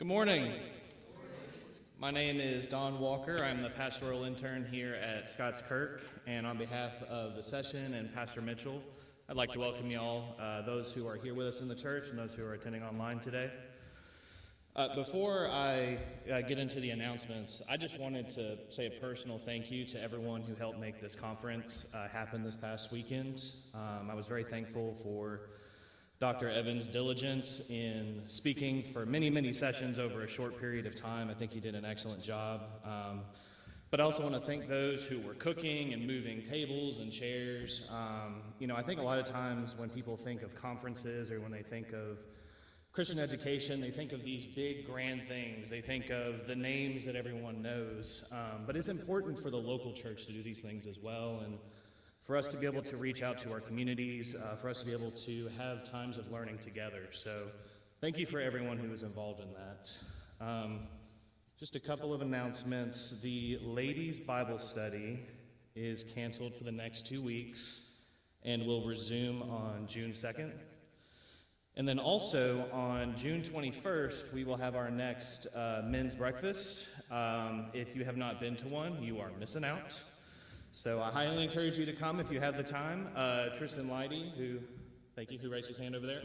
Good morning. My name is Don Walker. I'm the pastoral intern here at Scots Kirk, and on behalf of the session and Pastor Mitchell, I'd like to welcome you all, those who are here with us in the church and those who are attending online today. Before I get into the announcements, I just wanted to say a personal thank you to everyone who helped make this conference happen this past weekend. I was very thankful for Dr. Evans' diligence in speaking for many, many sessions over a short period of time. I think he did an excellent job. But I also want to thank those who were cooking and moving tables and chairs. I think a lot of times when people think of conferences or when they think of Christian education, they think of these big, grand things. They think of the names that everyone knows. But it's important for the local church to do these things as well, and for us to be able to reach out to our communities, for us to be able to have times of learning together. So thank you for everyone who was involved in that. Just a couple of announcements. The ladies' Bible study is canceled for the next 2 weeks and will resume on June 2nd. And then also on June 21st, we will have our next men's breakfast. If you have not been to one, you are missing out. So I highly encourage you to come if you have the time. Tristan Leidy, who raised his hand over there,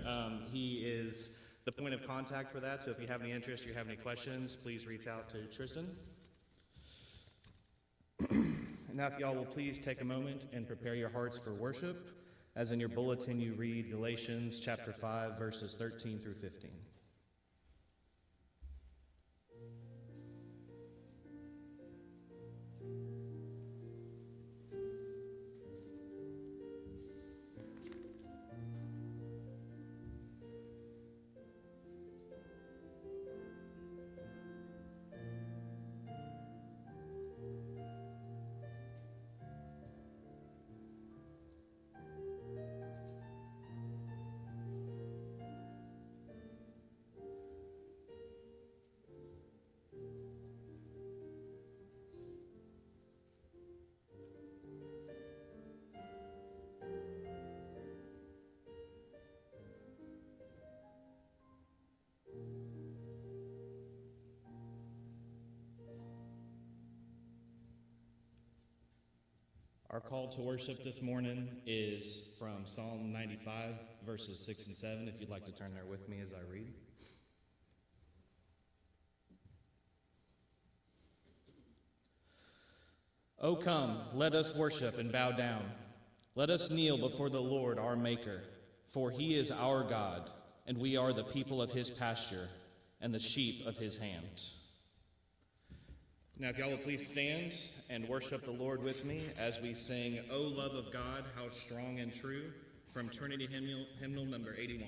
he is the point of contact for that. So if you have any interest, you have any questions, please reach out to Tristan. Now if y'all will please take a moment and prepare your hearts for worship. As in your bulletin, you read Galatians chapter 5, verses 13 through 15. Our call to worship this morning is from Psalm 95, verses 6 and 7, if you'd like to turn there with me as I read. O come, let us worship and bow down. Let us kneel before the Lord our Maker, for he is our God, and we are the people of his pasture and the sheep of his hand. Now, if y'all will please stand and worship the Lord with me as we sing, O Love of God, How Strong and True, from Trinity Hymnal number 81.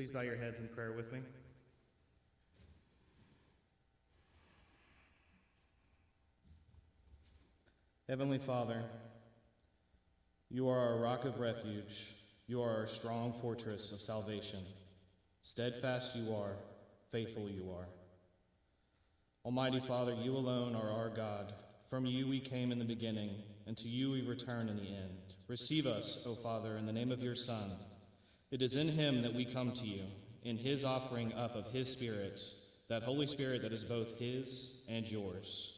please bow your heads in prayer with me. Heavenly Father, you are our rock of refuge. You are our strong fortress of salvation. Steadfast you are, faithful you are. Almighty Father, you alone are our God. From you we came in the beginning, and to you we return in the end. Receive us, O Father, in the name of your Son. It is in him that we come to you, in his offering up of his Spirit, that Holy Spirit that is both his and yours.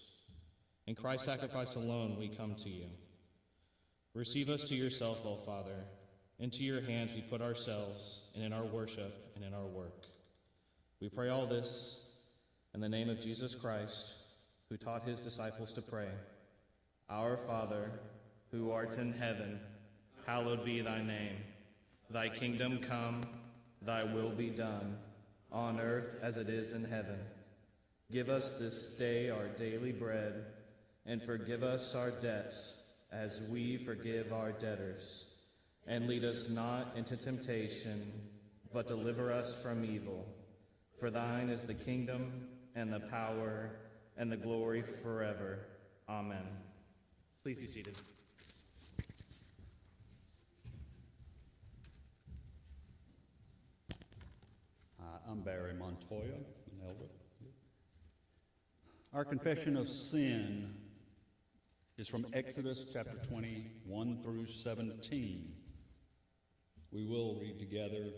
In Christ's sacrifice alone we come to you. Receive us to yourself, O Father. Into your hands we put ourselves, and in our worship and in our work. We pray all this in the name of Jesus Christ, who taught his disciples to pray, Our Father, who art in heaven, hallowed be thy name. Thy kingdom come, thy will be done, on earth as it is in heaven. Give us this day our daily bread, and forgive us our debts, as we forgive our debtors. And lead us not into temptation, but deliver us from evil. For thine is the kingdom, and the power, and the glory forever. Amen. Please be seated. I'm Barry Montoya, an elder. Our confession of sin is from Exodus chapter 20, 1 through 17. We will read together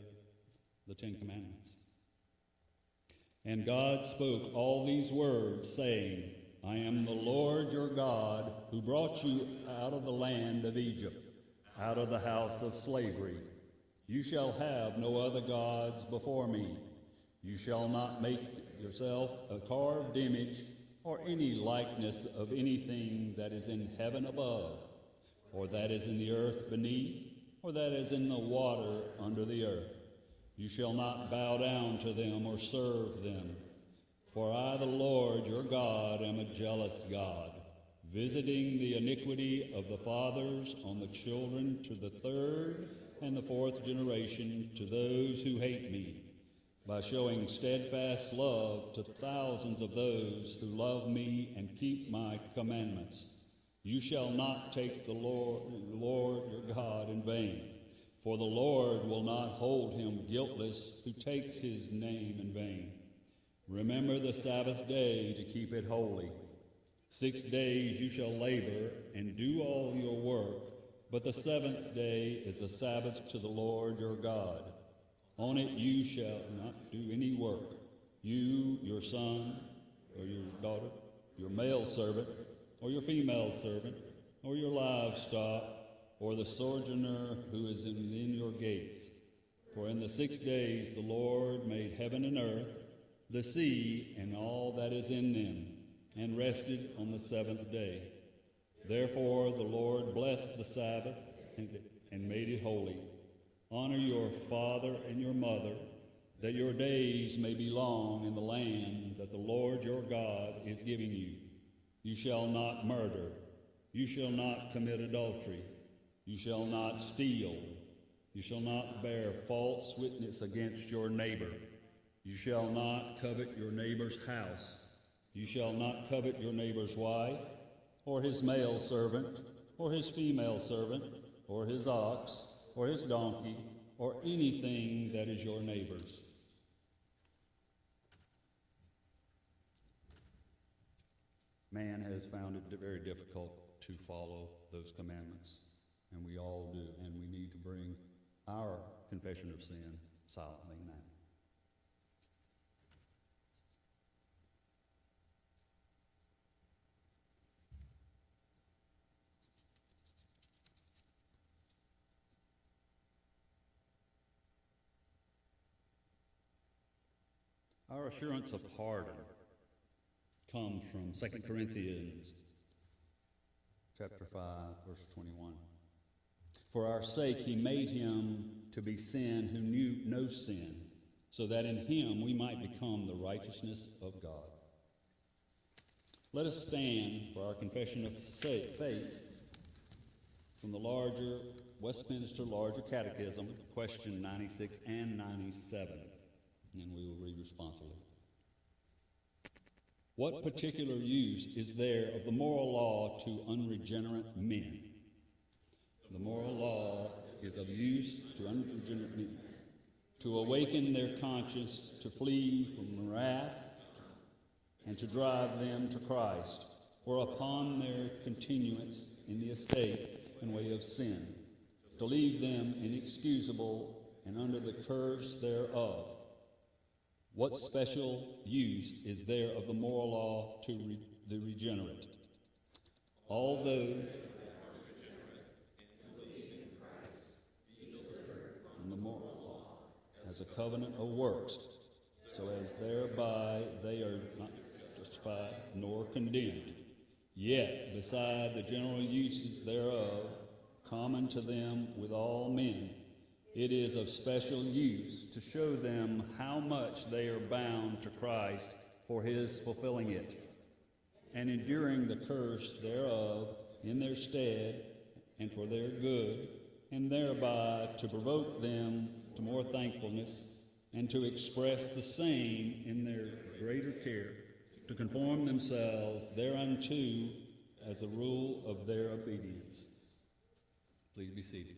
the Ten Commandments. And God spoke all these words, saying, I am the Lord your God, who brought you out of the land of Egypt, out of the house of slavery. You shall have no other gods before me. You shall not make yourself a carved image or any likeness of anything that is in heaven above, or that is in the earth beneath, or that is in the water under the earth. You shall not bow down to them or serve them. For I, the Lord your God, am a jealous God, visiting the iniquity of the fathers on the children to the third and the fourth generation, to those who hate me, by showing steadfast love to thousands of those who love me and keep my commandments. You shall not take the Lord your God in vain, for the Lord will not hold him guiltless who takes his name in vain. Remember the Sabbath day to keep it holy. 6 days you shall labor and do all your work, but the seventh day is a Sabbath to the Lord your God. On it you shall not do any work, you, your son, or your daughter, your male servant, or your female servant, or your livestock, or the sojourner who is in your gates. For in the 6 days the Lord made heaven and earth, the sea, and all that is in them, and rested on the seventh day. Therefore the Lord blessed the Sabbath and made it holy. Honor your father and your mother, that your days may be long in the land that the Lord your God is giving you. You shall not murder. You shall not commit adultery. You shall not steal. You shall not bear false witness against your neighbor. You shall not covet your neighbor's house. You shall not covet your neighbor's wife, or his male servant, or his female servant, or his ox, or his donkey, or anything that is your neighbor's. Man has found it very difficult to follow those commandments, and we all do, and we need to bring our confession of sin silently now. Our assurance of pardon comes from 2 Corinthians chapter 5, verse 21. For our sake he made him to be sin who knew no sin, so that in him we might become the righteousness of God. Let us stand for our confession of faith from the larger Westminster Larger Catechism, question 96 and 97, and we will read responsibly. What particular use is there of the moral law to unregenerate men? The moral law is of use to unregenerate men, to awaken their conscience, to flee from wrath, and to drive them to Christ, or upon their continuance in the estate and way of sin, to leave them inexcusable and under the curse thereof. What special use is there of the moral law to the regenerate? Although from the moral law as a covenant of works, so as thereby they are not justified nor condemned. Yet, beside the general uses thereof, common to them with all men, it is of special use to show them how much they are bound to Christ for his fulfilling it, and enduring the curse thereof in their stead and for their good, and thereby to provoke them to more thankfulness, and to express the same in their greater care, to conform themselves thereunto as a rule of their obedience. Please be seated.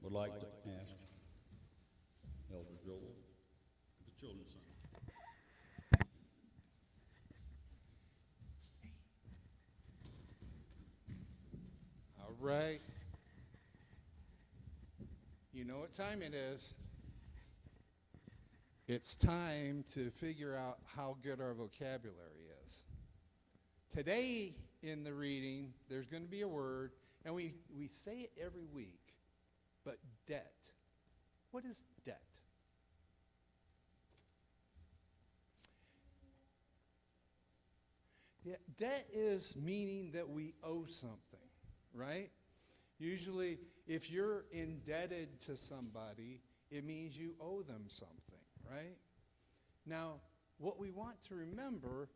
Would like to ask Elder Joel, the children's son. All right. You know what time it is. It's time to figure out how good our vocabulary is. Today in the reading, there's going to be a word, and we say it every week, but debt. What is debt? Yeah, debt is meaning that we owe something, right? Usually, if you're indebted to somebody, it means you owe them something, right? Now, what we want to remember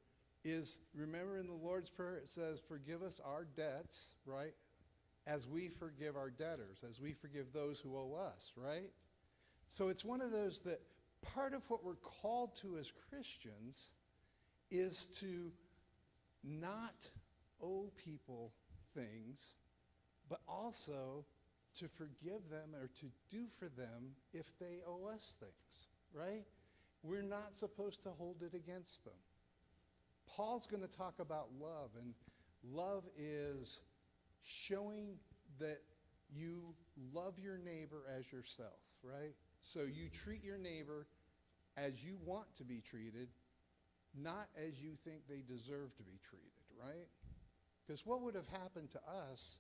is, remember in the Lord's Prayer, it says, forgive us our debts, right? As we forgive our debtors, as we forgive those who owe us, right? So it's one of those that part of what we're called to as Christians is to not owe people things, but also to forgive them or to do for them if they owe us things, right? We're not supposed to hold it against them. Paul's going to talk about love, and love is showing that you love your neighbor as yourself, right? So you treat your neighbor as you want to be treated, not as you think they deserve to be treated, right? Because what would have happened to us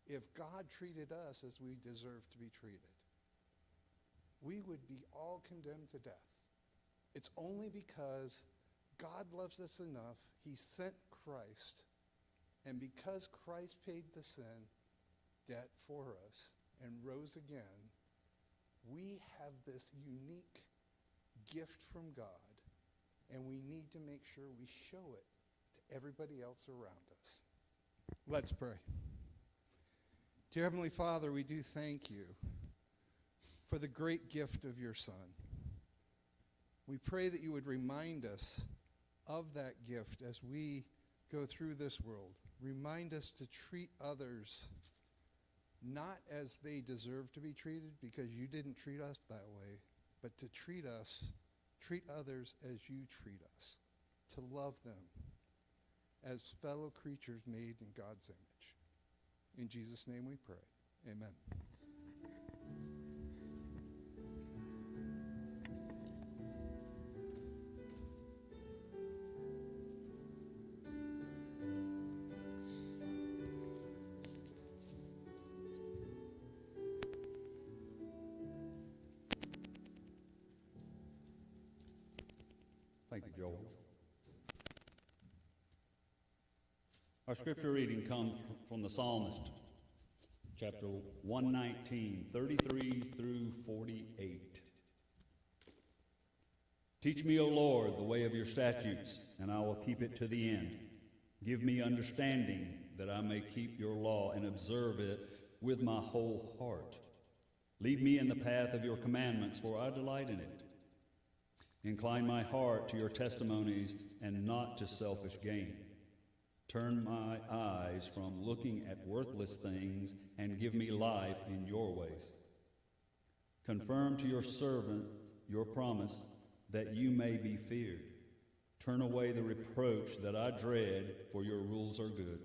if God treated us as we deserve to be treated? We would be all condemned to death. It's only because God loves us enough, he sent Christ, and because Christ paid the sin debt for us and rose again, we have this unique gift from God, and we need to make sure we show it to everybody else around us. Let's pray. Dear Heavenly Father, we do thank you for the great gift of your Son. We pray that you would remind us of that gift as we go through this world. Remind us to treat others not as they deserve to be treated, because you didn't treat us that way, but to treat others as you treat us, to love them as fellow creatures made in God's image. In Jesus' name we pray. Amen. Thank you, Joel. Our scripture reading comes from the Psalmist, chapter 119, 33 through 48. Teach me, O Lord, the way of your statutes, and I will keep it to the end. Give me understanding that I may keep your law and observe it with my whole heart. Lead me in the path of your commandments, for I delight in it. Incline my heart to your testimonies and not to selfish gain. Turn my eyes from looking at worthless things and give me life in your ways. Confirm to your servant your promise that you may be feared. Turn away the reproach that I dread, for your rules are good.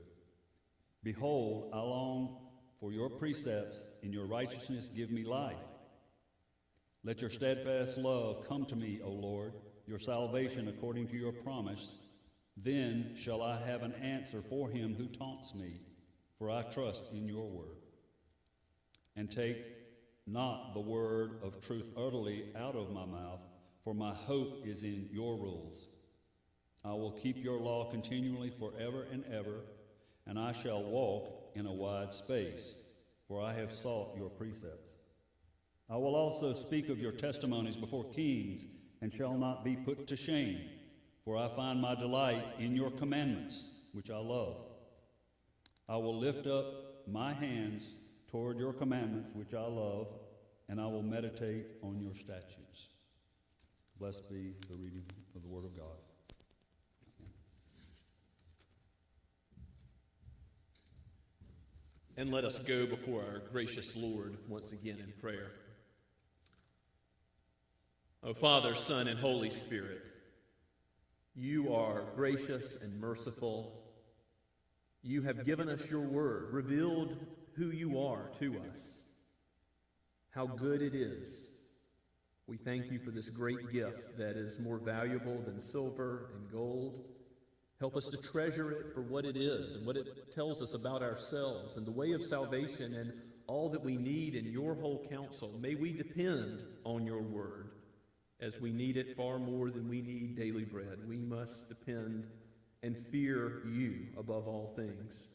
Behold, I long for your precepts. In your righteousness give me life. Let your steadfast love come to me, O Lord, your salvation according to your promise. Then shall I have an answer for him who taunts me, for I trust in your word. And take not the word of truth utterly out of my mouth, for my hope is in your rules. I will keep your law continually forever and ever, and I shall walk in a wide space, for I have sought your precepts. I will also speak of your testimonies before kings, and shall not be put to shame, for I find my delight in your commandments, which I love. I will lift up my hands toward your commandments, which I love, and I will meditate on your statutes. Blessed be the reading of the word of God. And let us go before our gracious Lord once again in prayer. O Father, Son, and Holy Spirit, you are gracious and merciful. You have given us your word, revealed who you are to us, how good it is. We thank you for this great gift that is more valuable than silver and gold. Help us to treasure it for what it is and what it tells us about ourselves and the way of salvation and all that we need in your whole counsel. May we depend on your word as we need it far more than we need daily bread. We must depend and fear you above all things.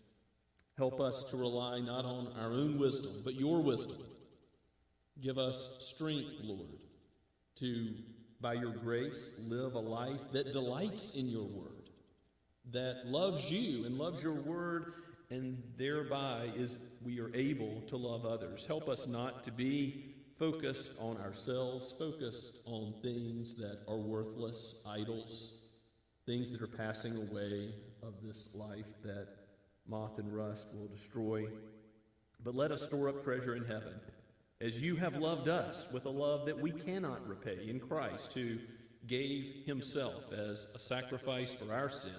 Help us to rely not on our own wisdom, but your wisdom. Give us strength, Lord, to, by your grace, live a life that delights in your word, that loves you and loves your word, and thereby we are able to love others. Help us not to be focused on ourselves, focused on things that are worthless, idols, things that are passing away of this life that moth and rust will destroy. But let us store up treasure in heaven, as you have loved us with a love that we cannot repay in Christ, who gave himself as a sacrifice for our sin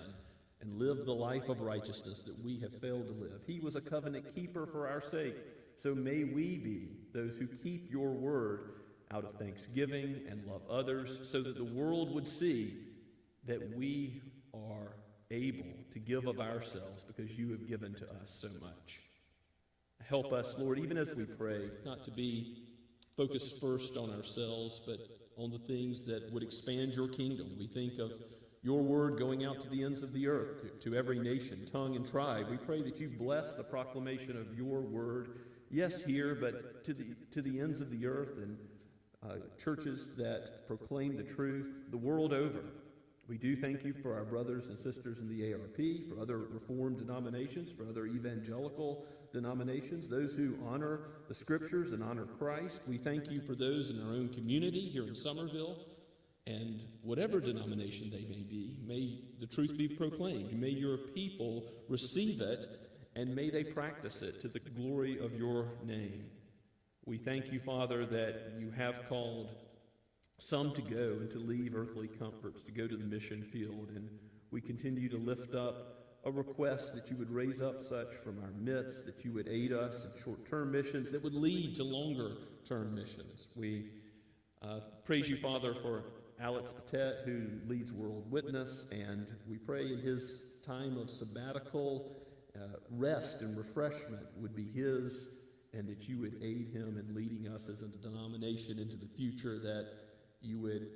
and lived the life of righteousness that we have failed to live. He was a covenant keeper for our sake. So may we be those who keep your word out of thanksgiving and love others, so that the world would see that we are able to give of ourselves because you have given to us so much. Help us, Lord, even as we pray, not to be focused first on ourselves, but on the things that would expand your kingdom. We think of your word going out to the ends of the earth, to every nation, tongue, and tribe. We pray that you bless the proclamation of your word, yes, here, but to the ends of the earth, and churches that proclaim the truth the world over. We do thank you for our brothers and sisters in the ARP, for other Reformed denominations, for other evangelical denominations, those who honor the Scriptures and honor Christ. We thank you for those in our own community here in Somerville, and whatever denomination they may be, may the truth be proclaimed. May your people receive it, and may they practice it to the glory of your name. We thank you, Father, that you have called some to go and to leave earthly comforts, to go to the mission field, and we continue to lift up a request that you would raise up such from our midst, that you would aid us in short-term missions that would lead to longer-term missions. We praise you, Father, for Alex Patet, who leads World Witness, and we pray in his time of sabbatical, rest and refreshment would be his, and that you would aid him in leading us as a denomination into the future, that you would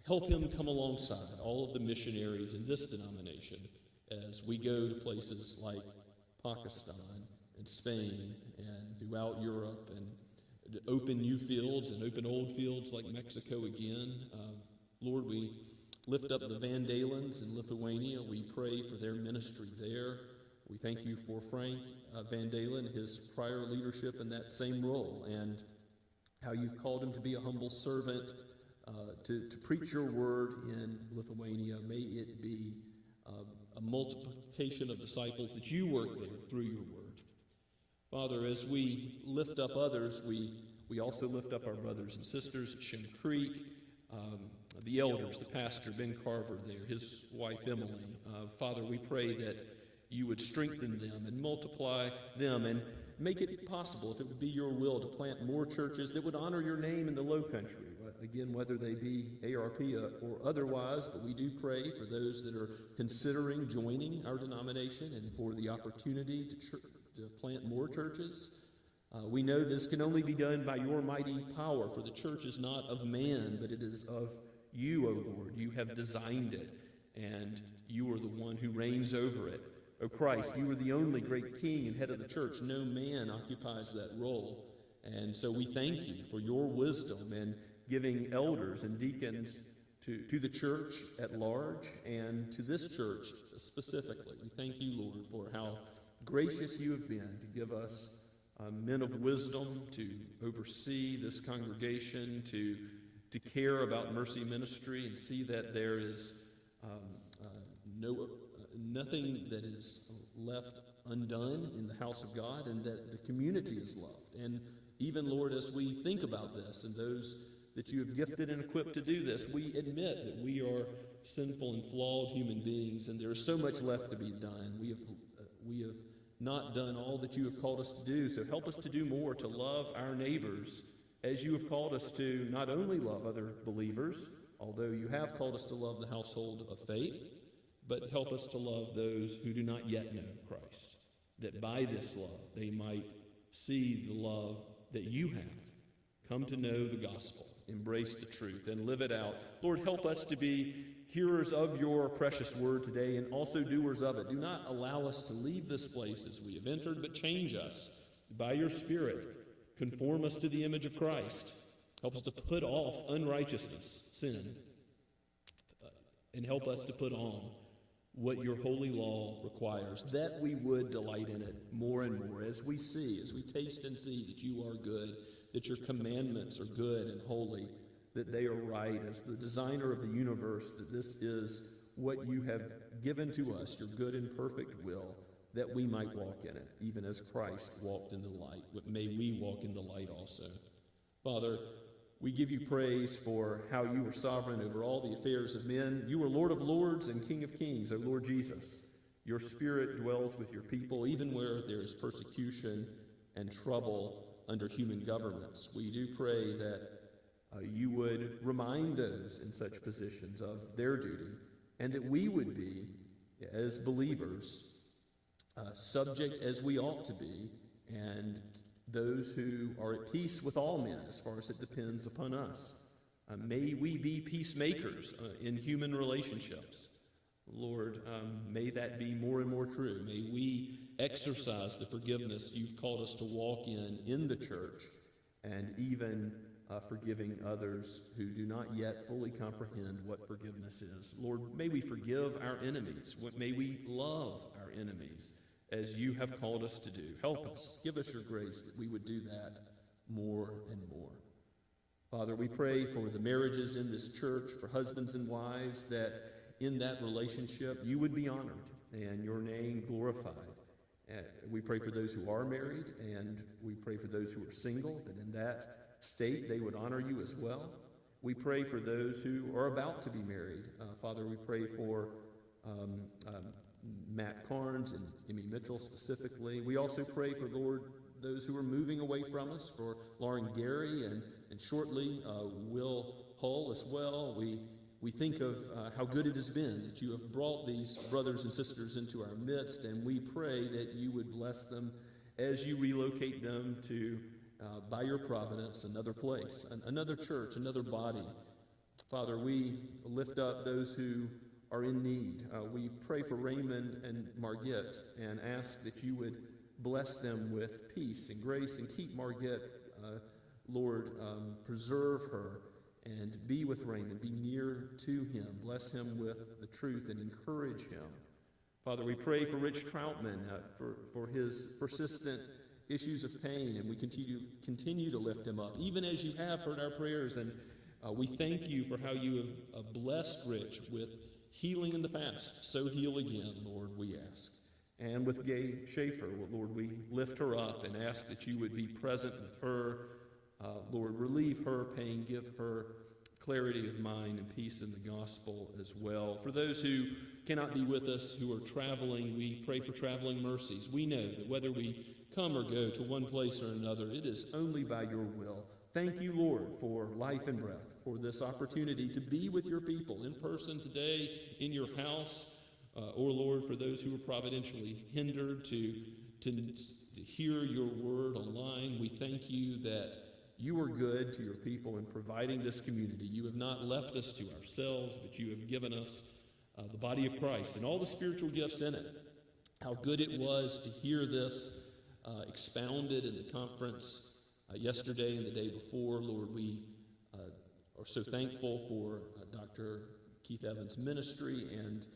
help him come alongside all of the missionaries in this denomination as we go to places like Pakistan and Spain and throughout Europe, and open new fields and open old fields like Mexico again. Lord, we lift up the Van Dalens in Lithuania. We pray for their ministry there. We thank you for Frank Van Dalen, his prior leadership in that same role, and how you've called him to be a humble servant, to preach your word in Lithuania. May it be a multiplication of disciples that you work there through your word. Father, as we lift up others, we also lift up our brothers and sisters at Shem Creek, the elders, the pastor, Ben Carver there, his wife Emily. Father, we pray that you would strengthen them and multiply them and make it possible, if it would be your will, to plant more churches that would honor your name in the Low Country. Again, whether they be ARP or otherwise, but we do pray for those that are considering joining our denomination and for the opportunity to plant more churches. We know this can only be done by your mighty power, for the church is not of man, but it is of you, O Lord. You have designed it, and you are the one who reigns over it. O Christ, you are the only great king and head of the church. No man occupies that role. And so we thank you for your wisdom and giving elders and deacons to the church at large and to this church specifically. We thank you, Lord, for how gracious you have been to give us men of wisdom to oversee this congregation, to care about mercy ministry and see that there is nothing that is left undone in the house of God, and that the community is loved. And even, Lord, as we think about this and those that you have gifted and equipped to do this, we admit that we are sinful and flawed human beings, and there is so much left to be done. We have not done all that you have called us to do, so help us to do more, to love our neighbors as you have called us to not only love other believers, although you have called us to love the household of faith, but help us to love those who do not yet know Christ, that by this love they might see the love that you have, come to know the gospel, embrace the truth, and live it out. Lord, help us to be hearers of your precious word today and also doers of it. Do not allow us to leave this place as we have entered, but change us by your Spirit. Conform us to the image of Christ. Help us to put off unrighteousness, sin, and help us to put on what your holy law requires, that we would delight in it more and more as we taste and see that you are good, that your commandments are good and holy, that they are right as the designer of the universe, that this is what you have given to us, your good and perfect will, that we might walk in it, even as Christ walked in the light. May we walk in the light also. Father, we give you praise for how you are sovereign over all the affairs of men. You are Lord of lords and King of kings, O Lord Jesus. Your Spirit dwells with your people, even where there is persecution and trouble under human governments. We do pray that you would remind those in such positions of their duty, and that we would be, as believers, subject as we ought to be, and those who are at peace with all men as far as it depends upon us. May we be peacemakers in human relationships. Lord, may that be more and more true. May we exercise the forgiveness you've called us to walk in the church, and even forgiving others who do not yet fully comprehend what forgiveness is. Lord, may we forgive our enemies. May we love our enemies as you have called us to do. Help us. Give us your grace that we would do that more and more. Father, we pray for the marriages in this church, for husbands and wives, that in that relationship you would be honored and your name glorified. We pray for those who are married, and we pray for those who are single, that in that state they would honor you as well. We pray for those who are about to be married. Father, we pray for Matt Carnes and Emmy Mitchell specifically. We also pray for, Lord, those who are moving away from us, for Lauren Gary and shortly Will Hull as well. We think of how good it has been that you have brought these brothers and sisters into our midst, and we pray that you would bless them as you relocate them to, by your providence, another place, another church, another body. Father, we lift up those who are in need. We pray for Raymond and Margit and ask that you would bless them with peace and grace, and keep Margit, Lord, preserve her and be with Raymond, be near to him, bless him with the truth and encourage him. Father, we pray for Rich Troutman, for his persistent issues of pain, and we continue to lift him up, even as you have heard our prayers. And we thank you for how you have blessed Rich with healing in the past. So heal again, Lord, we ask. And with Gay Schaefer, Lord, we lift her up and ask that you would be present with her. Lord, relieve her pain, give her clarity of mind and peace in the gospel as well. For those who cannot be with us, who are traveling, we pray for traveling mercies. We know that whether we come or go to one place or another, it is only by your will. Thank you, Lord, for life and breath, for this opportunity to be with your people in person today, in your house, or, Lord, for those who are providentially hindered to hear your word online. We thank you that you are good to your people in providing this community. You have not left us to ourselves, but you have given us the body of Christ and all the spiritual gifts in it. How good it was to hear this expounded in the conference yesterday and the day before. Lord, we are so thankful for Dr. Keith Evans' ministry and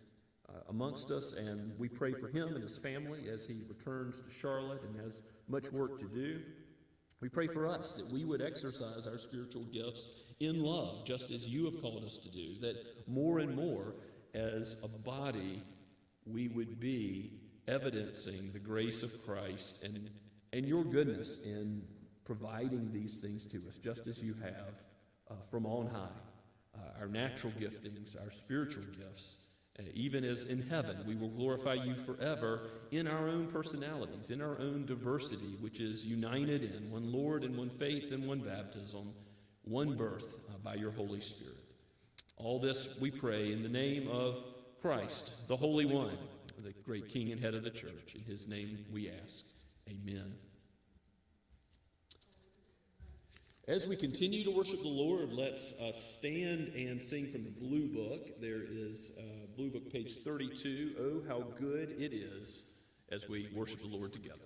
amongst us, and we pray for him and his family as he returns to Charlotte and has much work to do. We pray for us that we would exercise our spiritual gifts in love, just as you have called us to do, that more and more as a body we would be evidencing the grace of Christ and your goodness in providing these things to us, just as you have from on high. Our natural giftings, our spiritual gifts, even as in heaven we will glorify you forever in our own personalities, in our own diversity, which is united in one Lord and one faith and one baptism, one birth by your Holy Spirit. All this we pray in the name of Christ, the Holy One, the great King and head of the church. In his name we ask. Amen. As we continue to worship the Lord, let's stand and sing from the Blue Book. There is Blue Book, page 32, Oh, How Good It Is, as we worship the Lord together.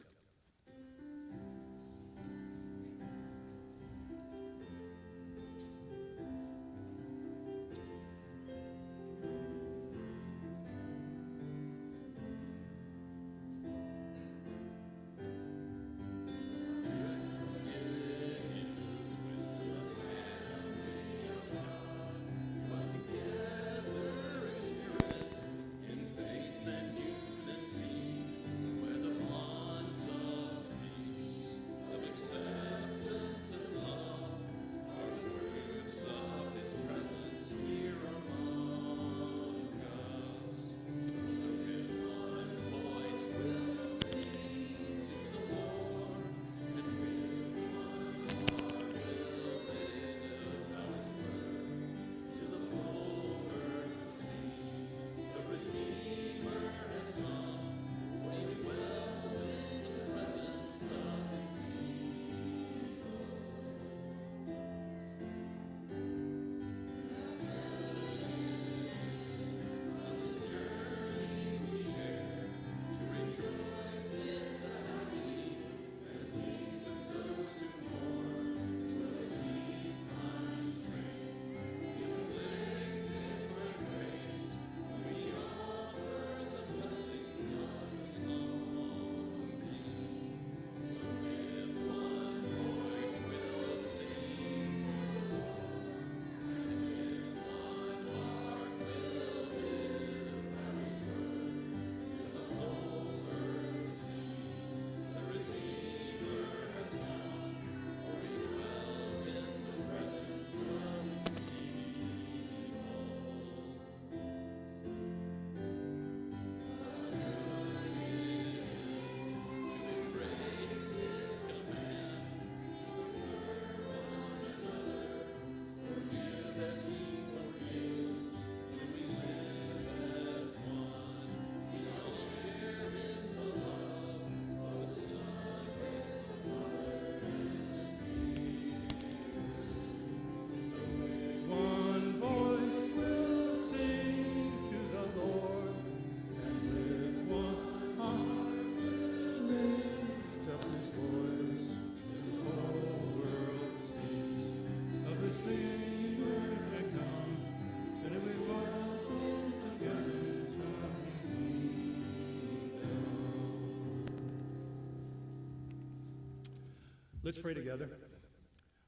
Let's pray together.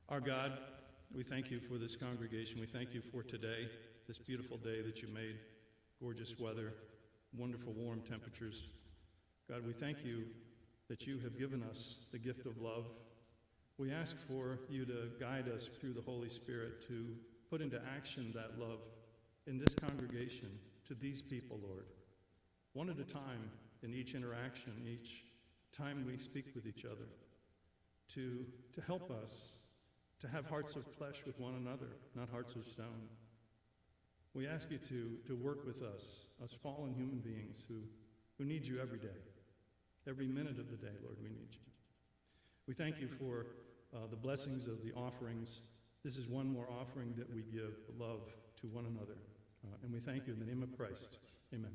Our God, we thank you for this congregation. We thank you for today, this beautiful day that you made, gorgeous weather, wonderful warm temperatures. God, we thank you that you have given us the gift of love. We ask for you to guide us through the Holy Spirit to put into action that love in this congregation to these people, Lord, one at a time in each interaction, each time we speak with each other, to help us to have hearts of flesh with one another, not hearts of stone. We ask you to work with us fallen human beings who need you every day. Every minute of the day, Lord, we need you. We thank you for the blessings of the offerings. This is one more offering that we give, love to one another. And we thank you in the name of Christ. Amen.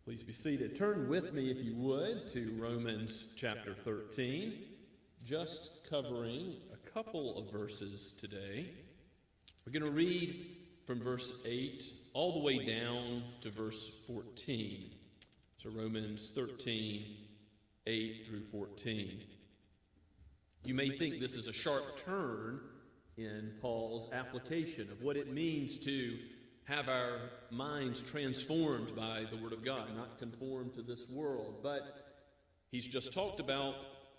Please be seated. Turn with me, if you would, to Romans chapter 13, just covering a couple of verses today. We're going to read from verse 8 all the way down to verse 14. So Romans 13, 8 through 14. You may think this is a sharp turn in Paul's application of what it means to have our minds transformed by the Word of God, not conformed to this world. But he's just talked about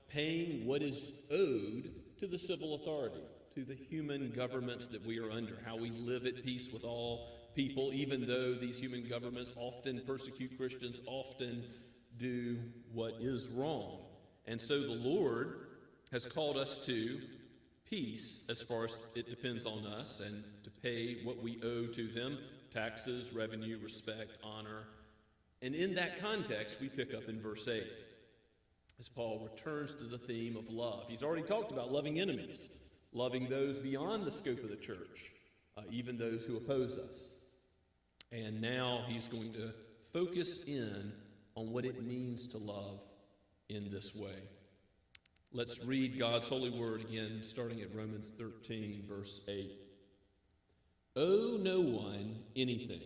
paying what is owed to the civil authority, to the human governments that we are under, how we live at peace with all people, even though these human governments often persecute Christians, often do what is wrong. And so the Lord has called us to peace as far as it depends on us, and to pay what we owe to them, taxes, revenue, respect, honor. And in that context, we pick up in verse 8, as Paul returns to the theme of love. He's already talked about loving enemies, loving those beyond the scope of the church, even those who oppose us. And now he's going to focus in on what it means to love in this way. Let's read God's holy word again, starting at Romans 13, verse 8. Owe no one anything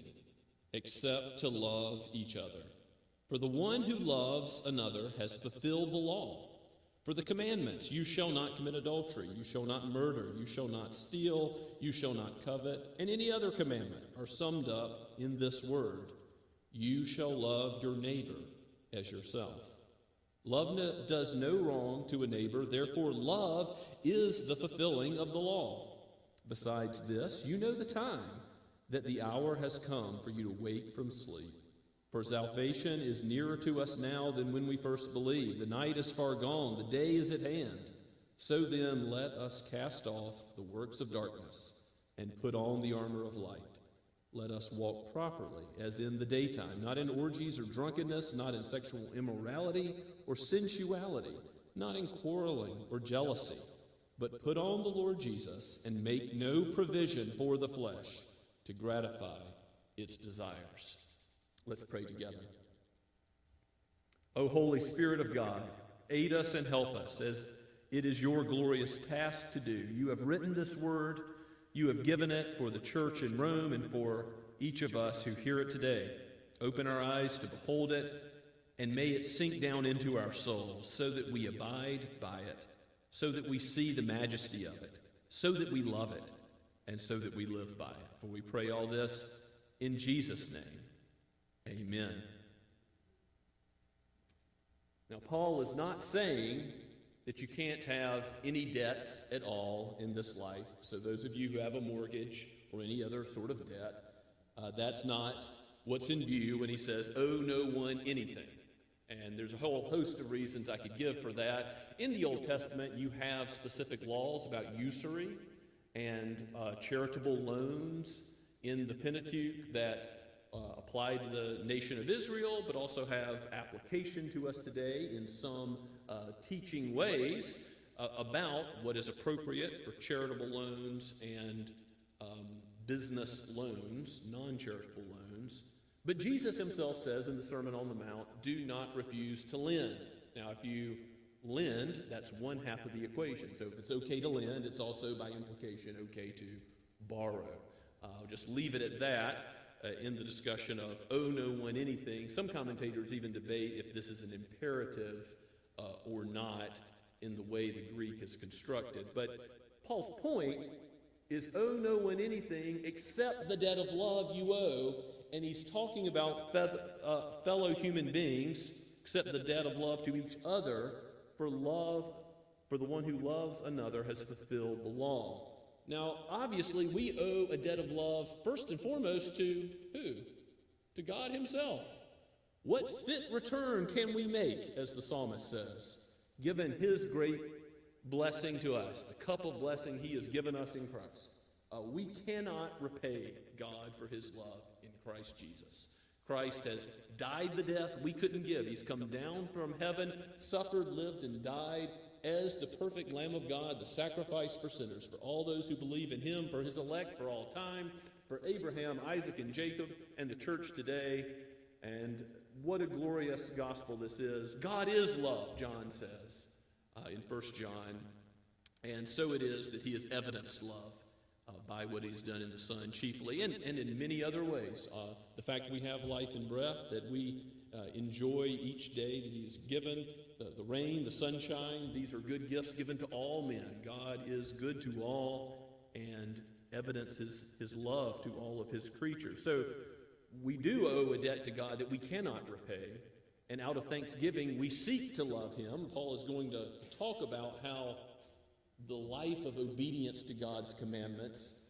except to love each other. For the one who loves another has fulfilled the law. For the commandments, you shall not commit adultery, you shall not murder, you shall not steal, you shall not covet, and any other commandment are summed up in this word: you shall love your neighbor as yourself. Love does no wrong to a neighbor, therefore love is the fulfilling of the law. Besides this, you know the time, that the hour has come for you to wake from sleep. For salvation is nearer to us now than when we first believed. The night is far gone, the day is at hand. So then let us cast off the works of darkness and put on the armor of light. Let us walk properly, as in the daytime, not in orgies or drunkenness, not in sexual immorality or sensuality, not in quarreling or jealousy, but put on the Lord Jesus and make no provision for the flesh to gratify its desires. Let's pray together. O Holy Spirit of God, aid us and help us, as it is your glorious task to do. You have written this word. You have given it for the church in Rome and for each of us who hear it today. Open our eyes to behold it, and may it sink down into our souls so that we abide by it, so that we see the majesty of it, so that we love it, and so that we live by it. For we pray all this in Jesus' name. Amen. Now, Paul is not saying that you can't have any debts at all in this life. So those of you who have a mortgage or any other sort of debt, that's not what's in view when he says, owe no one anything. And there's a whole host of reasons I could give for that. In the Old Testament, you have specific laws about usury and charitable loans in the Pentateuch that apply to the nation of Israel, but also have application to us today in some teaching ways about what is appropriate for charitable loans and business loans, non-charitable loans. But Jesus himself says in the Sermon on the Mount, do not refuse to lend. Now, if you lend, that's one half of the equation. So if it's okay to lend, it's also by implication okay to borrow. I'll just leave it at that. In the discussion of owe no one anything. Some commentators even debate if this is an imperative or not in the way the Greek is constructed. But Paul's point is owe no one anything except the debt of love you owe, and he's talking about fellow human beings, except the debt of love to each other, for the one who loves another has fulfilled the law. Now, obviously, we owe a debt of love first and foremost to who? To God himself. What fit return can we make, as the psalmist says, given his great blessing to us, the cup of blessing he has given us in Christ? We cannot repay God for his love in Christ Jesus. Christ has died the death we couldn't give. He's come down from heaven, suffered, lived, and died as the perfect Lamb of God, the sacrifice for sinners, for all those who believe in him, for his elect for all time, for Abraham, Isaac, and Jacob, and the church today. And what a glorious gospel this is. God is love, John says in 1 John. And so it is that he has evidenced love by what he has done in the Son chiefly, and in many other ways. The fact we have life and breath, that we enjoy each day that he has given, the rain, the sunshine, these are good gifts given to all men. God is good to all and evidences his love to all of his creatures. So we do owe a debt to God that we cannot repay, and out of thanksgiving we seek to love him. Paul is going to talk about how the life of obedience to God's commandments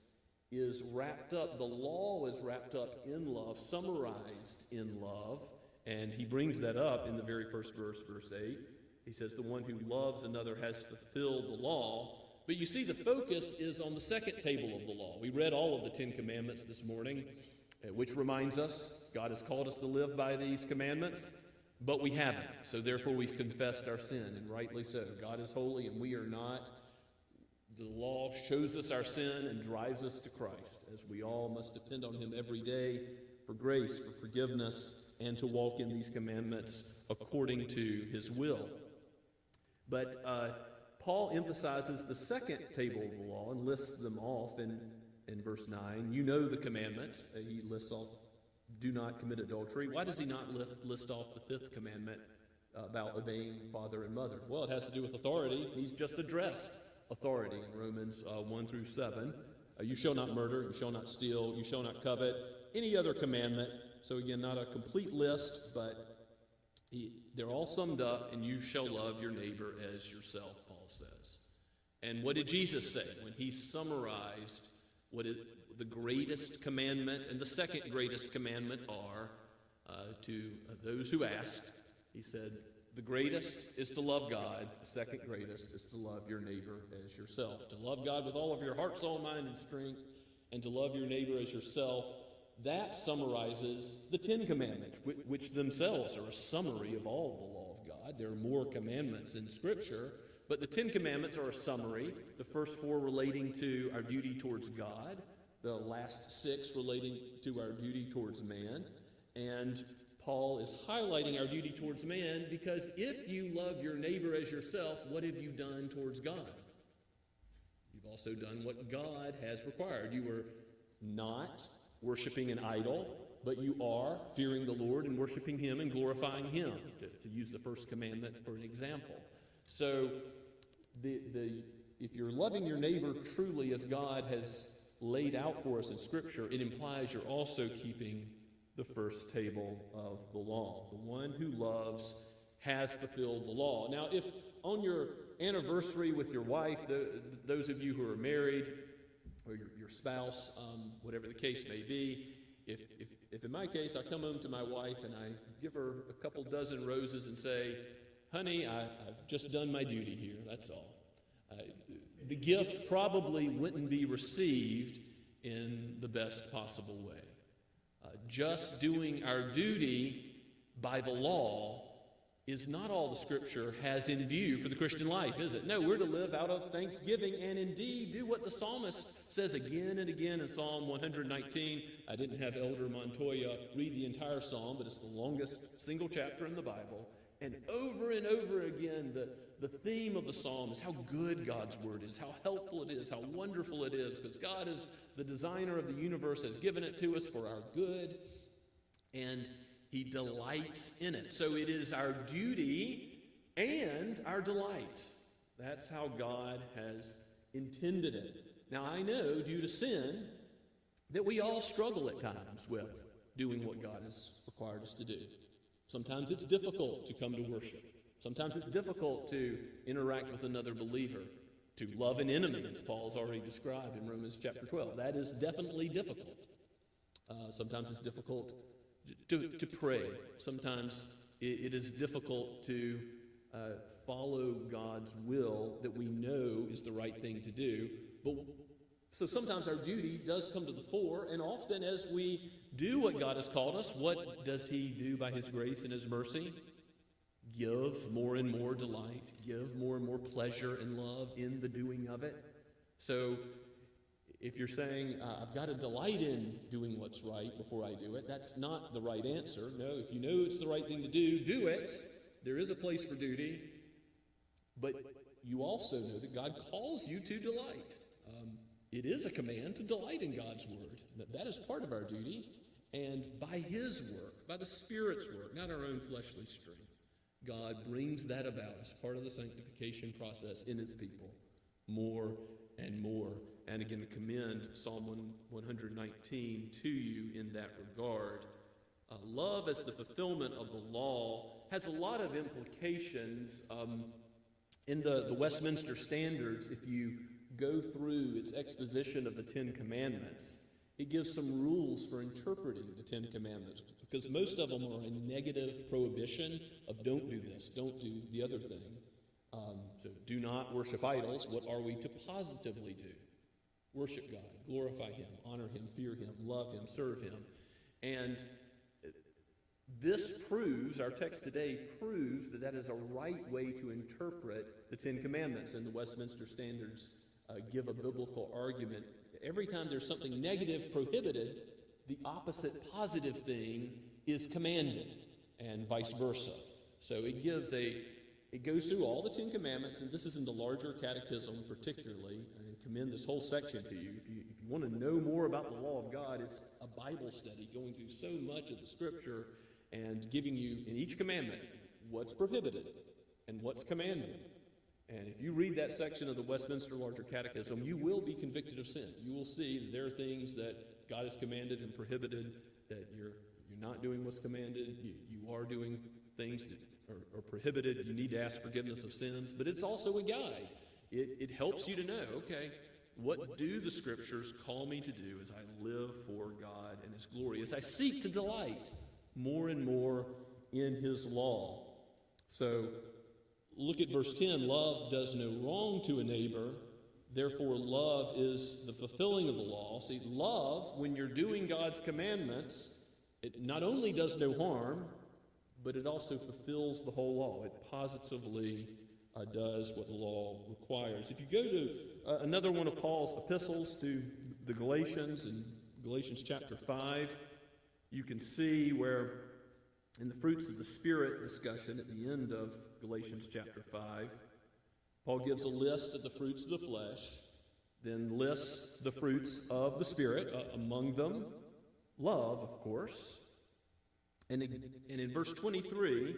is wrapped up, the law is wrapped up in love, summarized in love. And he brings that up in the very first verse, verse 8. He says, the one who loves another has fulfilled the law. But you see, the focus is on the second table of the law. We read all of the 10 commandments this morning, which reminds us God has called us to live by these commandments, but we haven't. So therefore we've confessed our sin, and rightly so. God is holy and we are not. The law shows us our sin and drives us to Christ, as we all must depend on him every day for grace, for forgiveness, and to walk in these commandments according to his will. But Paul emphasizes the second table of the law and lists them off in verse 9. You know the commandments. He lists off, do not commit adultery. Why does he not list off the fifth commandment about obeying father and mother? Well, it has to do with authority. He's just addressed authority in Romans 1 through 7. You shall not murder, you shall not steal, you shall not covet, any other commandment. So again, not a complete list, but they're all summed up, and you shall love your neighbor as yourself, Paul says. And what did Jesus say when he summarized the greatest commandment and the second greatest commandment are, to those who asked, he said, the greatest is to love God. The second greatest is to love your neighbor as yourself. To love God with all of your heart, soul, mind, and strength, and to love your neighbor as yourself. That summarizes the Ten Commandments, which themselves are a summary of all of the law of God. There are more commandments in Scripture, but the Ten Commandments are a summary. The first four relating to our duty towards God, the last six relating to our duty towards man. And Paul is highlighting our duty towards man because if you love your neighbor as yourself, what have you done towards God? You've also done what God has required. You are not worshiping an idol, but you are fearing the Lord and worshiping Him and glorifying Him, to use the first commandment for an example. So if you're loving your neighbor truly as God has laid out for us in Scripture, it implies you're also keeping the first table of the law. The one who loves has fulfilled the law. Now, if on your anniversary with your wife, those of you who are married, or your spouse, whatever the case may be, if in my case I come home to my wife and I give her a couple dozen roses and say, honey, I've just done my duty here, that's all. The gift probably wouldn't be received in the best possible way. Just doing our duty by the law is not all the Scripture has in view for the Christian life, is it? No, we're to live out of thanksgiving and indeed do what the psalmist says again and again in Psalm 119. I didn't have Elder Montoya read the entire psalm, but it's the longest single chapter in the Bible. And over again, the theme of the psalm is how good God's word is, how helpful it is, how wonderful it is, because God is the designer of the universe, has given it to us for our good, and He delights in it. So it is our duty and our delight. That's how God has intended it. Now, I know, due to sin, that we all struggle at times with doing what God has required us to do. Sometimes it's difficult to come to worship. Sometimes it's difficult to interact with another believer, to love an enemy, as Paul's already described in Romans chapter 12. That is definitely difficult. Sometimes it's difficult to pray. Sometimes it is difficult to follow God's will that we know is the right thing to do. So sometimes our duty does come to the fore, and often as we do what God has called us, what does He do by His grace and His mercy? Give more and more delight, give more and more pleasure and love in the doing of it. So if you're saying, I've got to delight in doing what's right before I do it, that's not the right answer. No, if you know it's the right thing to do it. There is a place for duty, but you also know that God calls you to delight. It is a command to delight in God's word. That is part of our duty. And by His work, by the Spirit's work, not our own fleshly strength, God brings that about as part of the sanctification process in His people more and more. And again, commend Psalm 119 to you in that regard. Love as the fulfillment of the law has a lot of implications. In the Westminster Standards, if you go through its exposition of the Ten Commandments, it gives some rules for interpreting the Ten Commandments, because most of them are a negative prohibition of don't do this, don't do the other thing. So do not worship idols. What are we to positively do? Worship God, glorify Him, honor Him, fear Him, love Him, serve Him. And this proves, our text today proves that is a right way to interpret the Ten Commandments, and the Westminster Standards give a biblical argument. Every time there's something negative prohibited, the opposite positive thing is commanded, and vice versa. So it goes through all the Ten Commandments, and this is in the larger catechism particularly, and I commend this whole section to you. If you want to know more about the law of God, it's a Bible study going through so much of the Scripture and giving you in each commandment what's prohibited and what's commanded. And if you read that section of the Westminster Larger Catechism, you will be convicted of sin. You will see that there are things that God has commanded and prohibited, that you're not doing what's commanded. You are doing things that are prohibited. You need to ask forgiveness of sins. But it's also a guide. It helps you to know, okay, What do the Scriptures call me to do as I live for God and His glory, as I seek to delight more and more in His law? So look at verse 10. Love does no wrong to a neighbor. Therefore, love is the fulfilling of the law. See, love, when you're doing God's commandments, it not only does no harm, but it also fulfills the whole law. It positively does what the law requires. If you go to another one of Paul's epistles to the Galatians, in Galatians chapter 5, you can see where in the fruits of the Spirit discussion at the end of Galatians chapter 5, Paul gives a list of the fruits of the flesh, then lists the fruits of the Spirit, among them love, of course. And in verse 23,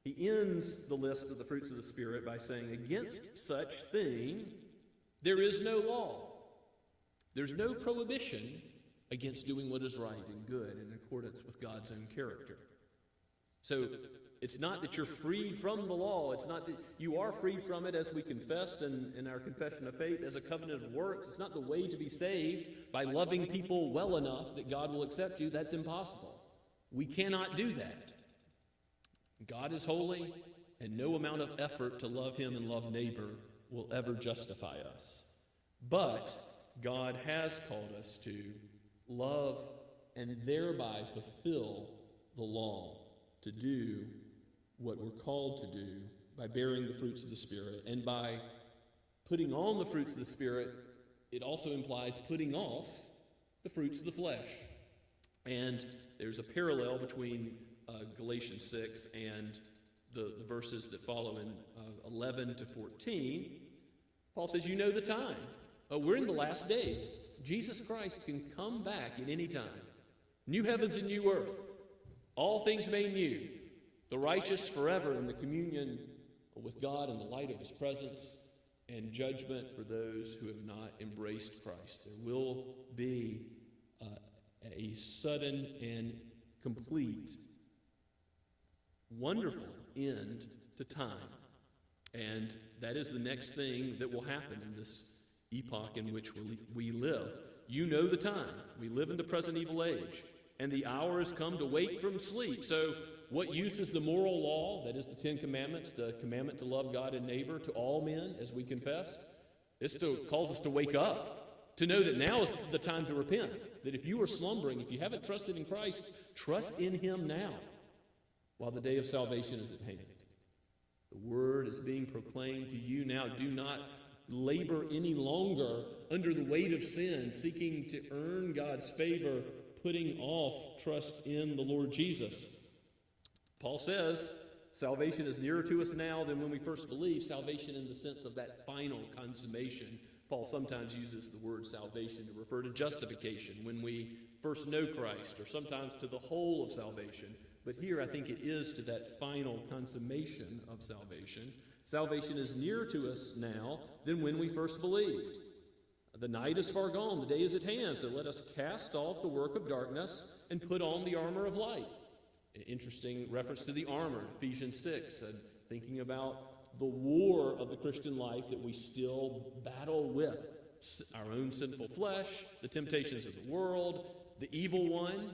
he ends the list of the fruits of the Spirit by saying, against such thing there is no law. There's no prohibition against doing what is right and good in accordance with God's own character. So it's not that you're freed from the law. It's not that you are freed from it, as we confess in our confession of faith, as a covenant of works. It's not the way to be saved by loving people well enough that God will accept you. That's impossible. We cannot do that. God is holy, and no amount of effort to love Him and love neighbor will ever justify us. But God has called us to love and thereby fulfill the law, to do what we're called to do by bearing the fruits of the Spirit. And by putting on the fruits of the Spirit, it also implies putting off the fruits of the flesh. And there's a parallel between Galatians 6 and the verses that follow in 11 to 14. Paul says, you know the time. We're in the last days. Jesus Christ can come back at any time. New heavens and new earth. All things made new. The righteous forever in the communion with God in the light of His presence, and judgment for those who have not embraced Christ. There will be a sudden and complete, wonderful end to time. And that is the next thing that will happen in this epoch in which we live. You know the time. We live in the present evil age, and the hour has come to wake from sleep. So what use is the moral law, that is the Ten Commandments, the commandment to love God and neighbor to all men, as we confessed? It calls us to wake up, to know that now is the time to repent, that if you are slumbering, if you haven't trusted in Christ, trust in Him now, while the day of salvation is at hand. The word is being proclaimed to you now. Do not labor any longer under the weight of sin, seeking to earn God's favor, putting off trust in the Lord Jesus. Paul says salvation is nearer to us now than when we first believed. Salvation in the sense of that final consummation. Paul sometimes uses the word salvation to refer to justification when we first know Christ, or sometimes to the whole of salvation. But here I think it is to that final consummation of salvation. Salvation is nearer to us now than when we first believed. The night is far gone, the day is at hand, so let us cast off the work of darkness and put on the armor of light. An interesting reference to the armor, Ephesians 6, and thinking about the war of the Christian life that we still battle with. Our own sinful flesh, the temptations of the world, the evil one,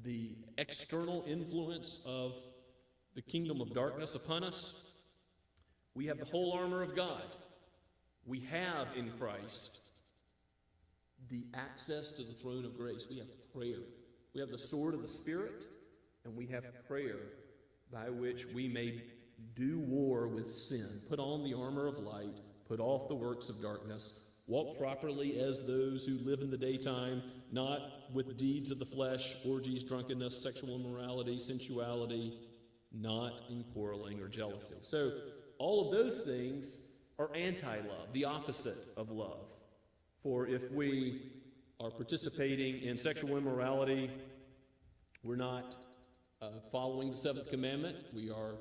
the external influence of the kingdom of darkness upon us. We have the whole armor of God. We have in Christ the access to the throne of grace. We have prayer. We have the sword of the Spirit, and we have prayer by which we may do war with sin. Put on the armor of light, put off the works of darkness, walk properly as those who live in the daytime, not with deeds of the flesh, orgies, drunkenness, sexual immorality, sensuality, not in quarreling or jealousy. So all of those things are anti-love, the opposite of love. For if we are participating in sexual immorality, we're not following the seventh commandment. We are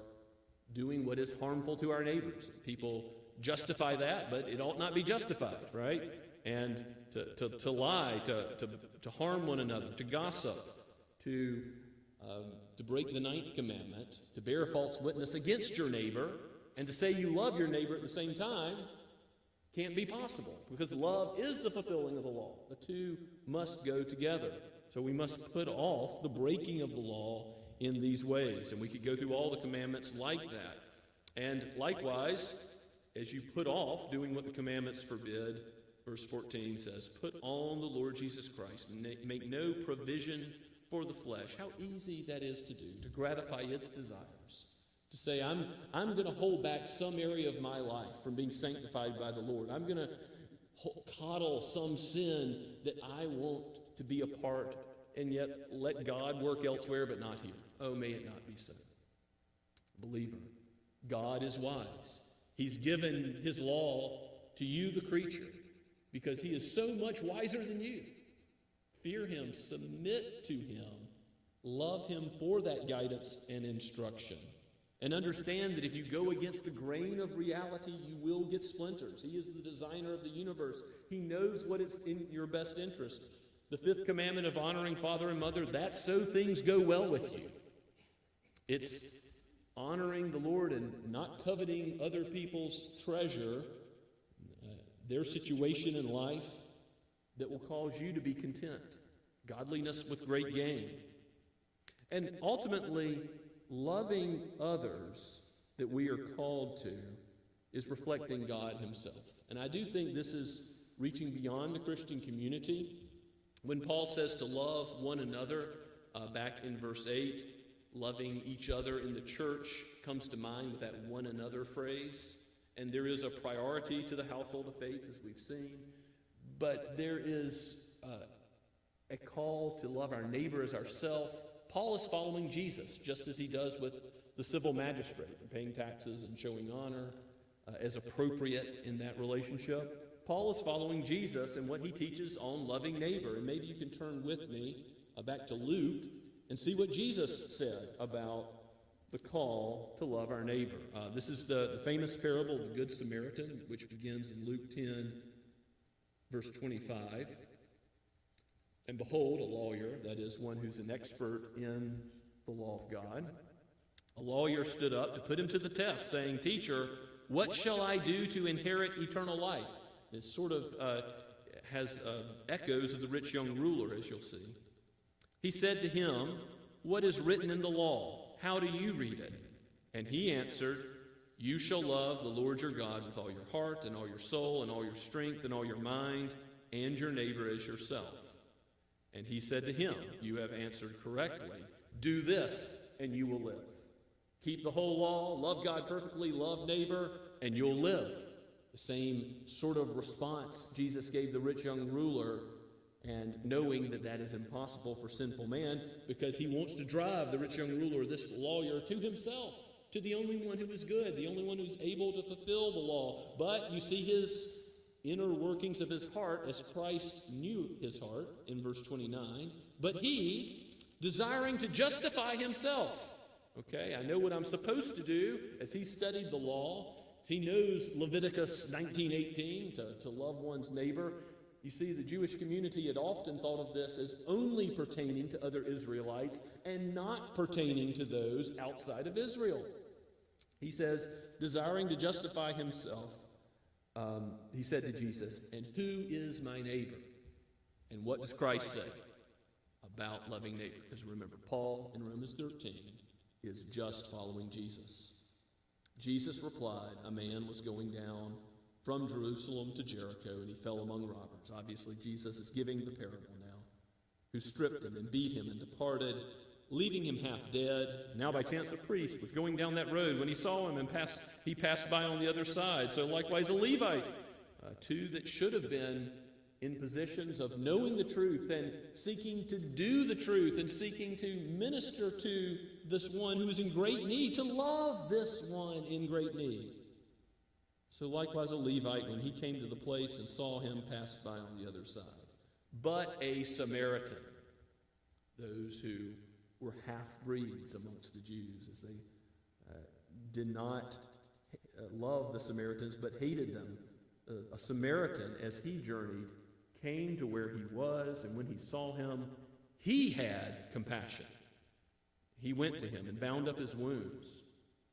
doing what is harmful to our neighbors. People justify that, but it ought not be justified, right? And to lie, to harm one another, to gossip, to break the ninth commandment, to bear false witness against your neighbor, and to say you love your neighbor at the same time, Can't be possible, because love is the fulfilling of the law. The two must go together. So we must put off the breaking of the law in these ways. And we could go through all the commandments like that. And likewise, as you put off doing what the commandments forbid, verse 14 says, put on the Lord Jesus Christ and make no provision for the flesh. How easy that is to do, to gratify its desires. To say, I'm going to hold back some area of my life from being sanctified by the Lord. I'm going to coddle some sin that I want to be a part, and yet let God work elsewhere but not here. Oh, may it not be so. Believer, God is wise. He's given his law to you, the creature, because he is so much wiser than you. Fear him, submit to him, love him for that guidance and instruction. And understand that if you go against the grain of reality, you will get splinters. He is the designer of the universe. He knows what is in your best interest. The fifth commandment of honoring father and mother, that's so things go well with you. It's honoring the Lord and not coveting other people's treasure, their situation in life, that will cause you to be content. Godliness with great gain. And ultimately, loving others that we are called to is reflecting God himself. And I do think this is reaching beyond the Christian community. When Paul says to love one another, back in verse 8, loving each other in the church comes to mind with that one another phrase. And there is a priority to the household of faith, as we've seen. But there is a call to love our neighbor as ourselves. Paul is following Jesus, just as he does with the civil magistrate, paying taxes and showing honor as appropriate in that relationship. Paul is following Jesus and what he teaches on loving neighbor. And maybe you can turn with me back to Luke and see what Jesus said about the call to love our neighbor. This is the famous parable of the Good Samaritan, which begins in Luke 10, verse 25. And behold, a lawyer, that is one who's an expert in the law of God, a lawyer stood up to put him to the test, saying, Teacher, what shall I do to inherit eternal life? This sort of has echoes of the rich young ruler, as you'll see. He said to him, What is written in the law? How do you read it? And he answered, You shall love the Lord your God with all your heart and all your soul and all your strength and all your mind, and your neighbor as yourself. And he said to him, You have answered correctly. Do this, and you will live. Keep the whole law, love God perfectly, love neighbor, and you'll live. The same sort of response Jesus gave the rich young ruler, and knowing that that is impossible for sinful man, because he wants to drive the rich young ruler, this lawyer, to himself, to the only one who is good, the only one who's able to fulfill the law. But you see his inner workings of his heart, as Christ knew his heart in verse 29. But he, desiring to justify himself, okay, I know what I'm supposed to do, as he studied the law, as he knows Leviticus 19:18, to love one's neighbor. You see, the Jewish community had often thought of this as only pertaining to other Israelites and not pertaining to those outside of Israel. He says, desiring to justify himself, he said to Jesus, And who is my neighbor? And what does Christ say about loving neighbor? Because remember, Paul in Romans 13 is just following Jesus. Jesus replied, A man was going down from Jerusalem to Jericho, and he fell among robbers. Obviously, Jesus is giving the parable now, who stripped him and beat him and departed, leaving him half dead. Now by chance a priest was going down that road. When he saw him and he passed by on the other side. So likewise a Levite, two that should have been in positions of knowing the truth and seeking to do the truth and seeking to minister to this one who is in great need, to love this one in great need. So likewise a Levite, when he came to the place and saw him, passed by on the other side. But a Samaritan, those who were half-breeds amongst the Jews, as they did not love the Samaritans but hated them. A Samaritan, as he journeyed, came to where he was, and when he saw him, he had compassion. He went to him and bound up his wounds,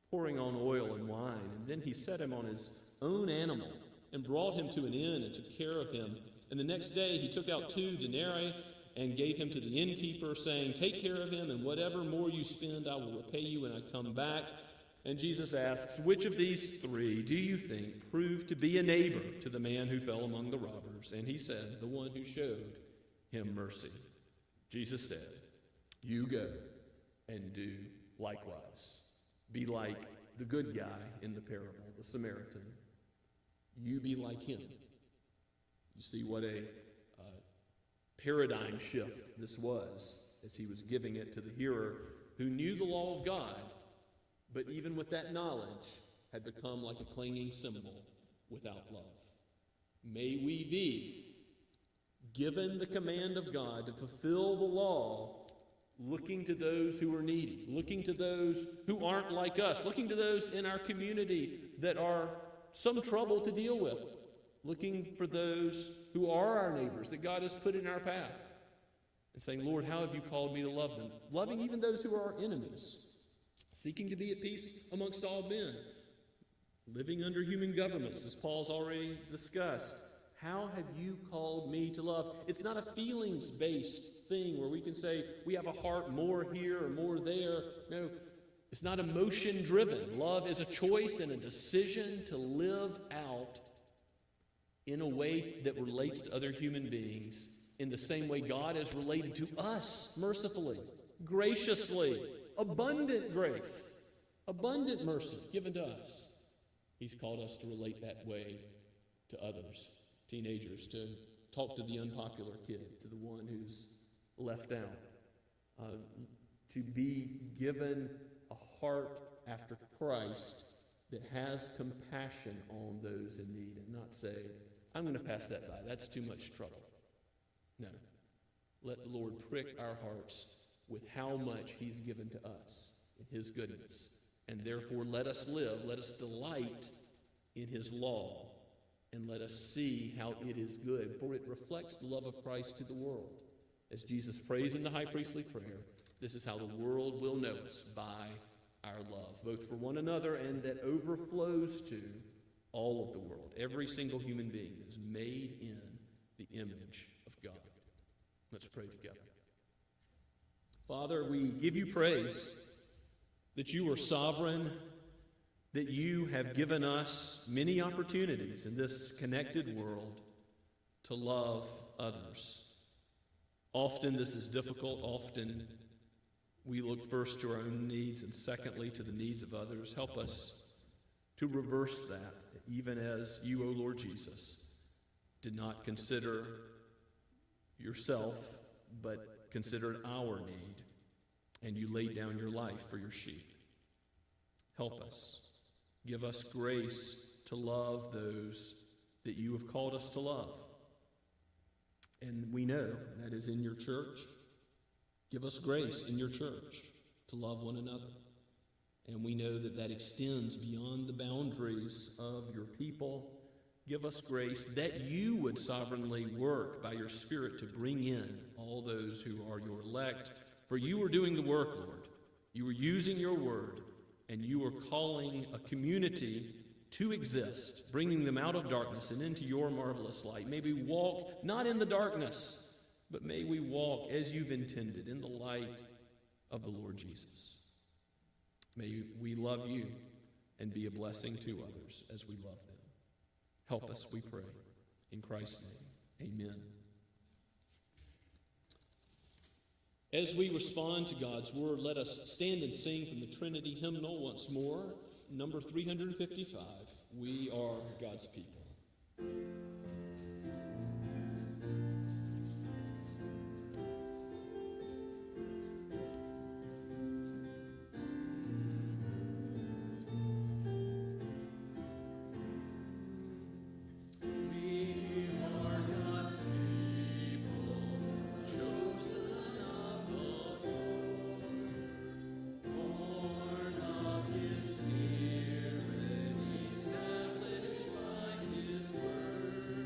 pouring on oil and wine, and then he set him on his own animal and brought him to an inn and took care of him. And the next day he took out 2 denarii and gave him to the innkeeper, saying, take care of him, and whatever more you spend I will repay you when I come back. And Jesus asks, which of these 3 do you think proved to be a neighbor to the man who fell among the robbers? And he said, the one who showed him mercy. Jesus said, you go and do likewise. Be like the good guy in the parable, the Samaritan. You be like him. You see what a paradigm shift this was as he was giving it to the hearer who knew the law of God, but even with that knowledge had become like a clanging cymbal without love. May we be given the command of God to fulfill the law, looking to those who are needy, looking to those who aren't like us, looking to those in our community that are some trouble to deal with, looking for those who are our neighbors that God has put in our path, and saying, Lord, how have you called me to love them? Loving even those who are our enemies, seeking to be at peace amongst all men, living under human governments, as Paul's already discussed. How have you called me to love? It's not a feelings-based thing where we can say we have a heart more here or more there. No, it's not emotion-driven. Love is a choice and a decision to live out in a way that relates to other human beings in the same way God has related to us mercifully, graciously, abundant grace, abundant mercy given to us. He's called us to relate that way to others, teenagers, to talk to the unpopular kid, to the one who's left out, to be given a heart after Christ that has compassion on those in need and not say, I'm going to pass that by. That's too much trouble. No. Let the Lord prick our hearts with how much he's given to us in his goodness. And therefore, let us live, let us delight in his law, and let us see how it is good, for it reflects the love of Christ to the world. As Jesus prays in the high priestly prayer, this is how the world will know us, by our love, both for one another and that overflows to all of the world, every single human being that is made in the image of God. Let's pray together. Father, we give you praise that you are sovereign, that you have given us many opportunities in this connected world to love others. Often this is difficult. Often we look first to our own needs and secondly to the needs of others. Help us to reverse that, even as you, O Lord Jesus, did not consider yourself, but considered our need, and you laid down your life for your sheep. Help us. Give us grace to love those that you have called us to love. And we know that is in your church. Give us grace in your church to love one another. And we know that that extends beyond the boundaries of your people. Give us grace that you would sovereignly work by your Spirit to bring in all those who are your elect. For you are doing the work, Lord. You are using your word, and you are calling a community to exist, bringing them out of darkness and into your marvelous light. May we walk not in the darkness, but may we walk as you've intended in the light of the Lord Jesus. May we love you and be a blessing to others as we love them. Help us, we pray. In Christ's name, amen. As we respond to God's word, let us stand and sing from the Trinity hymnal once more, number 355, We Are God's People. Established by his word.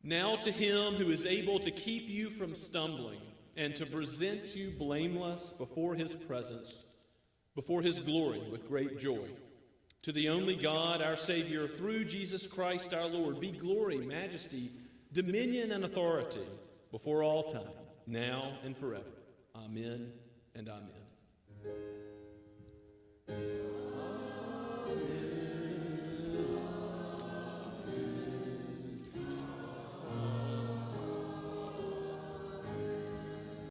Now to him who is able to keep you from stumbling and to present you blameless before his presence, before his glory with great joy. To the only God, our Savior, through Jesus Christ our Lord, be glory, majesty, dominion, and authority before all time, now and forever. Amen and amen.